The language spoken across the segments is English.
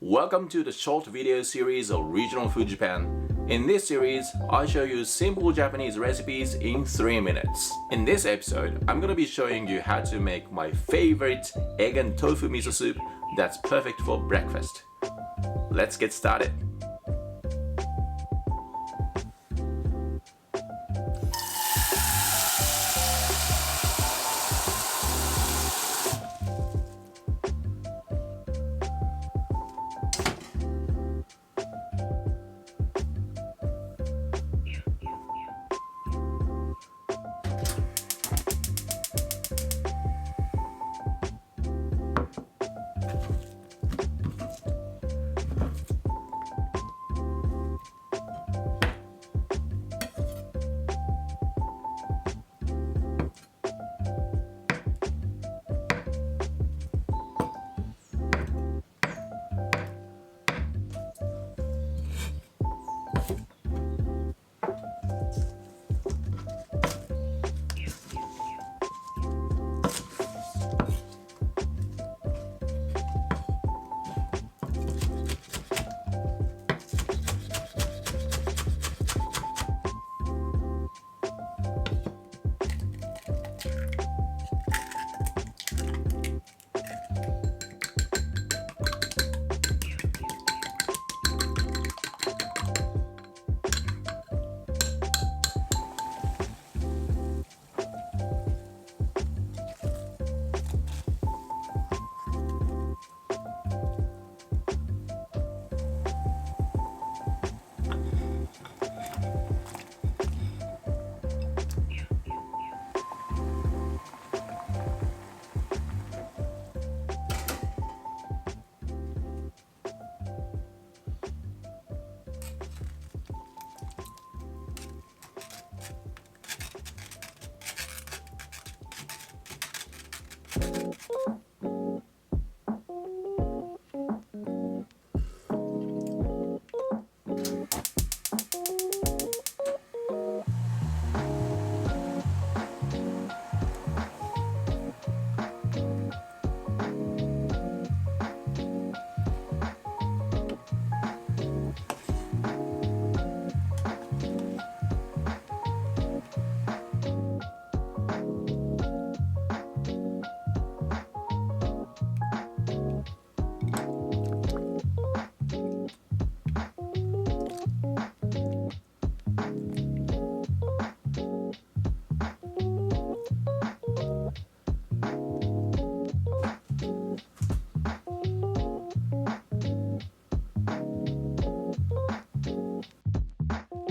Welcome to the short video series of Regional Food Japan. In this series, I show you simple Japanese recipes in 3 minutes. In this episode, I'm gonna be showing you how to make my favorite egg and tofu miso soup that's perfect for breakfast. Let's get started.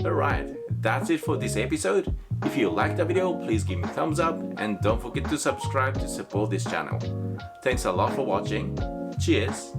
Alright, that's it for this episode. If you liked the video, please give me a thumbs up and don't forget to subscribe to support this channel. Thanks a lot for watching. Cheers!